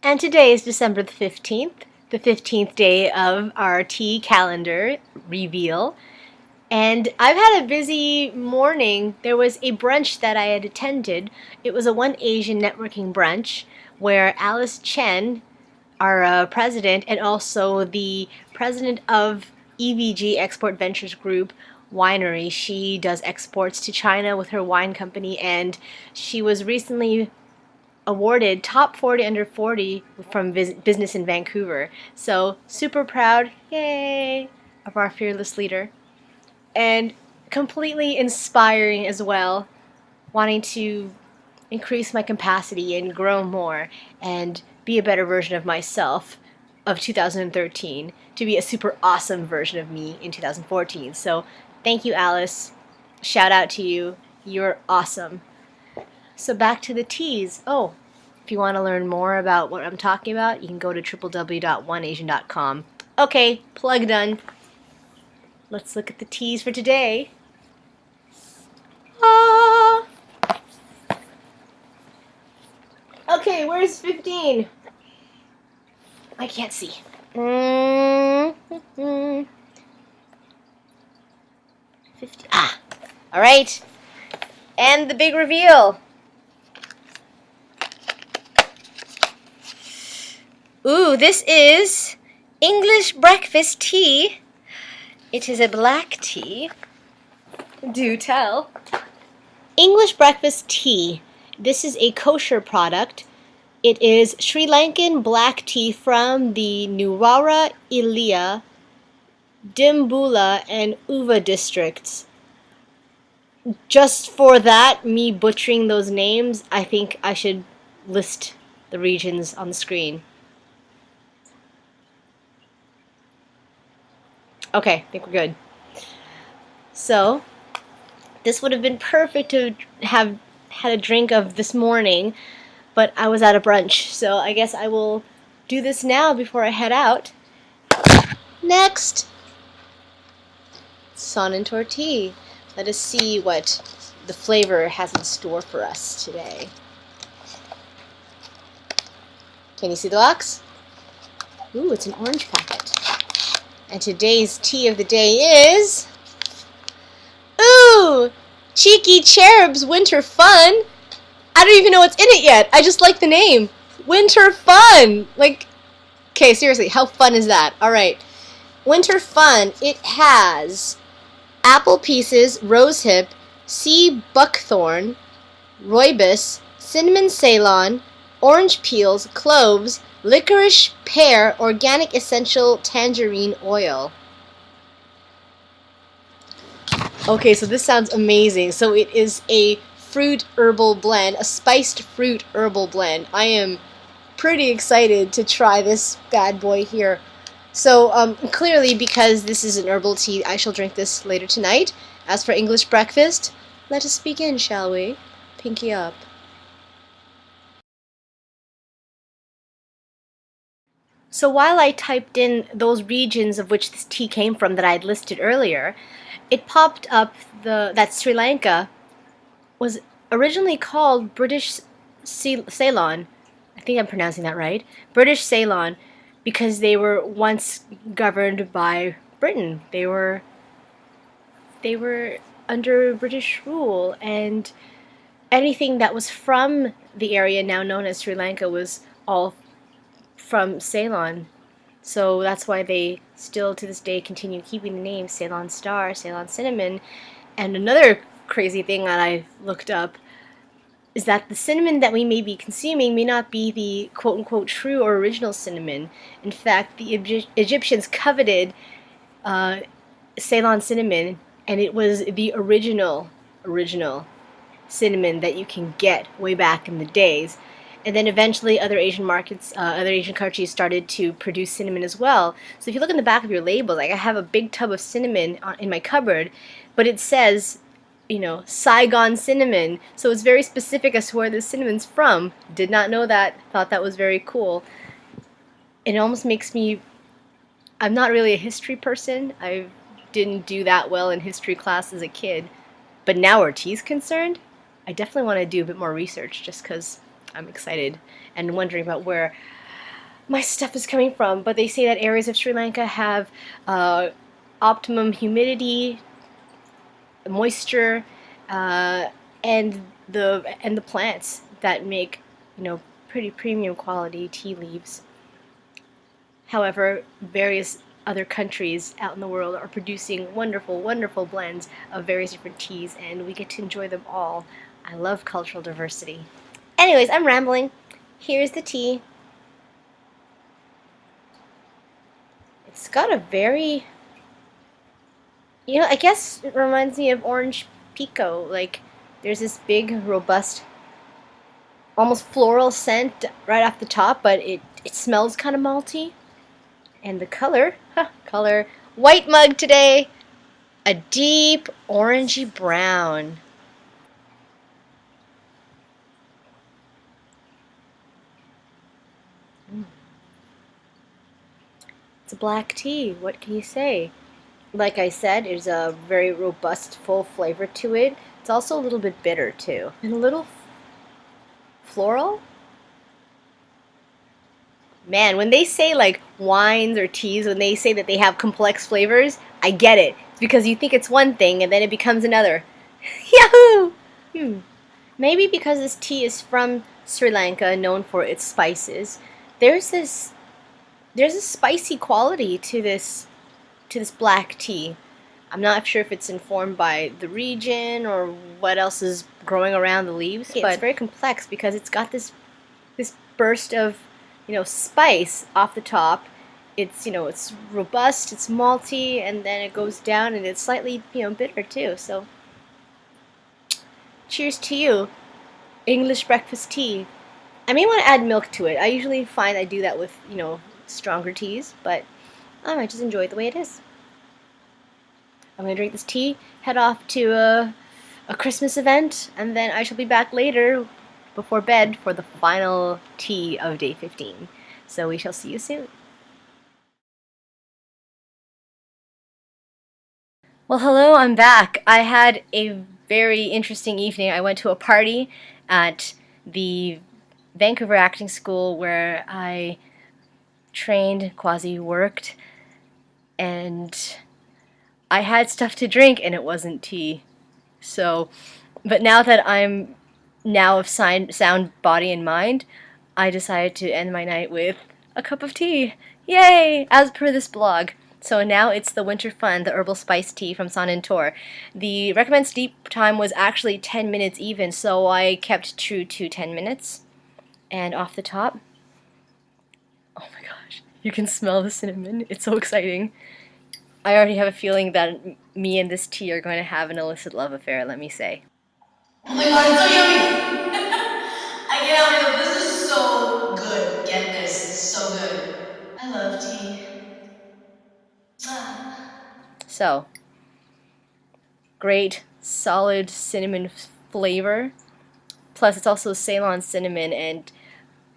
And today is December the 15th day of our tea calendar reveal. And I've had a busy morning. There was a brunch that I had attended. It was a One Asian networking brunch where Alice Chen, our president, and also the president of EVG Export Ventures Group Winery. She does exports to China with her wine company, and she was recently awarded top 40 under 40 from Business in Vancouver. So super proud, yay, of our fearless leader. And completely inspiring as well, wanting to increase my capacity and grow more and be a better version of myself of 2013 to be a super awesome version of me in 2014. So thank you, Alice. Shout out to you. You're awesome. So back to the teas. Oh, if you want to learn more about what I'm talking about, you can go to www.oneasian.com. Okay, plug done. Let's look at the teas for today. Ah! Okay, where's 15? I can't see. 50. Ah! All right. And the big reveal. Ooh, this is English breakfast tea. It is a black tea. Do tell. English breakfast tea. This is a kosher product. It is Sri Lankan black tea from the Nuwara Eliya, Dimbula, and Uva districts. Just for that, me butchering those names, I think I should list the regions on the screen. Okay, I think we're good. So, this would have been perfect to have had a drink of this morning, but I was at a brunch, so I guess I will do this now before I head out. Next, Sonnentor tea. Let us see what the flavor has in store for us today. Can you see the box? Ooh, it's an orange packet. And today's tea of the day is... Ooh! Cheeky Cherub's Winter Fun! I don't even know what's in it yet. I just like the name. Winter Fun! Like, okay, seriously, how fun is that? Alright. Winter Fun. It has apple pieces, rosehip, sea buckthorn, rooibos, cinnamon Ceylon, orange peels, cloves, licorice, pear, organic essential tangerine oil. Okay, so this sounds amazing. So it is a fruit herbal blend, a spiced fruit herbal blend. I am pretty excited to try this bad boy here. So clearly, because this is an herbal tea, I shall drink this later tonight. As for English breakfast, let us begin, shall we? Pinky up. So while I typed in those regions of which this tea came from that I had listed earlier, it popped up that Sri Lanka was originally called British Ceylon. I think I'm pronouncing that right. British Ceylon, because they were once governed by Britain. They were under British rule, and anything that was from the area now known as Sri Lanka was all from Ceylon. So that's why they still to this day continue keeping the name Ceylon Star, Ceylon Cinnamon. And another crazy thing that I looked up is that the cinnamon that we may be consuming may not be the quote-unquote true or original cinnamon. In fact, the Egyptians coveted Ceylon cinnamon, and it was the original cinnamon that you can get way back in the days. And then eventually other Asian markets, other Asian countries started to produce cinnamon as well. So if you look in the back of your label, like I have a big tub of cinnamon in my cupboard, but it says, you know, Saigon cinnamon. So it's very specific as to where the cinnamon's from. Did not know that. Thought that was very cool. It almost makes me... I'm not really a history person. I didn't do that well in history class as a kid. But now where tea's concerned, I definitely want to do a bit more research just because I'm excited and wondering about where my stuff is coming from, but they say that areas of Sri Lanka have optimum humidity, moisture, uh, and the plants that make, pretty premium quality tea leaves. However, various other countries out in the world are producing wonderful, wonderful blends of various different teas, and we get to enjoy them all. I love cultural diversity. Anyways, I'm rambling. Here's the tea. It's got a very, I guess it reminds me of orange pico. Like, there's this big, robust, almost floral scent right off the top, but it smells kind of malty. And the color, white mug today, a deep orangey brown. It's a black tea. What can you say? Like I said, there's a very robust, full flavor to it. It's also a little bit bitter too, and a little floral. Man, when they say like wines or teas, when they say that they have complex flavors, I get it. It's because you think it's one thing and then it becomes another. Yahoo! Maybe because this tea is from Sri Lanka, known for its spices, there's this there's a spicy quality to this black tea. I'm not sure if it's informed by the region or what else is growing around the leaves, but it's very complex because it's got this burst of, spice off the top. It's robust, it's malty, and then it goes down and it's slightly, bitter too. So cheers to you, English breakfast tea. I may want to add milk to it. I usually find I do that with, stronger teas, but I might just enjoy it the way it is. I'm going to drink this tea, head off to a Christmas event, and then I shall be back later before bed for the final tea of day 15. So we shall see you soon. Well, hello, I'm back. I had a very interesting evening. I went to a party at the Vancouver Acting School where I trained, quasi worked, and I had stuff to drink and it wasn't tea. So, but now that I'm now of sound body and mind, I decided to end my night with a cup of tea. Yay! As per this blog. So now it's the Winter Fun, the herbal spice tea from Sonnentor. The recommended steep time was actually 10 minutes even, so I kept true to 10 minutes. And off the top, oh my gosh, you can smell the cinnamon. It's so exciting. I already have a feeling that me and this tea are going to have an illicit love affair, let me say. Oh my god, it's so yummy! I cannot believe this is so good. Get this, it's so good. I love tea. Ah. So, great, solid cinnamon flavor. Plus, it's also Ceylon cinnamon, and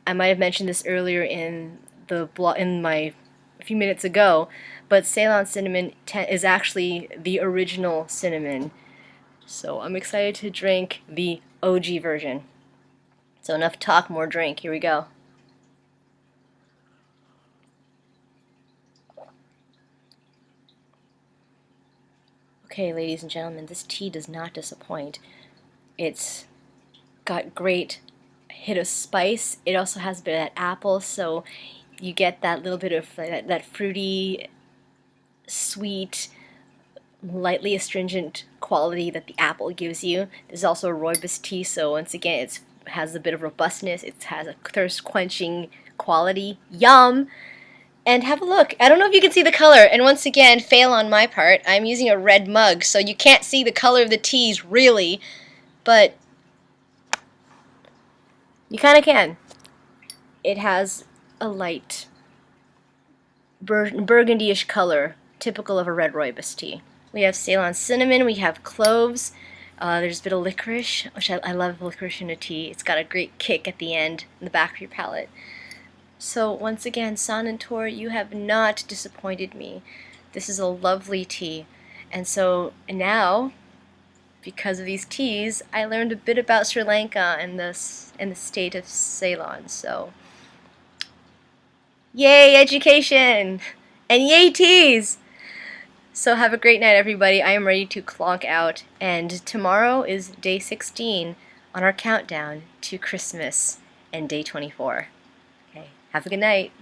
I might have mentioned this earlier in the in my a few minutes ago, but Ceylon cinnamon is actually the original cinnamon. So I'm excited to drink the OG version. So enough talk, more drink. Here we go. Okay, ladies and gentlemen, this tea does not disappoint. It's got great hit of spice. It also has a bit of that apple, so you get that little bit of that fruity, sweet, lightly astringent quality that the apple gives you. There's also a rooibos tea, so once again, it has a bit of robustness. It has a thirst-quenching quality. Yum! And have a look. I don't know if you can see the color, and once again, fail on my part. I'm using a red mug, so you can't see the color of the teas, really, but you kind of can. It has a light burgundy-ish color, typical of a red rooibos tea. We have Ceylon cinnamon, we have cloves, there's a bit of licorice, which I love licorice in a tea. It's got a great kick at the end, in the back of your palate. So once again, Sonnentor, you have not disappointed me. This is a lovely tea. And so now, because of these teas, I learned a bit about Sri Lanka and the state of Ceylon. So Yay, education! And yay, teas! So have a great night, everybody. I am ready to clonk out, and tomorrow is day 16 on our countdown to Christmas and day 24. Okay, have a good night.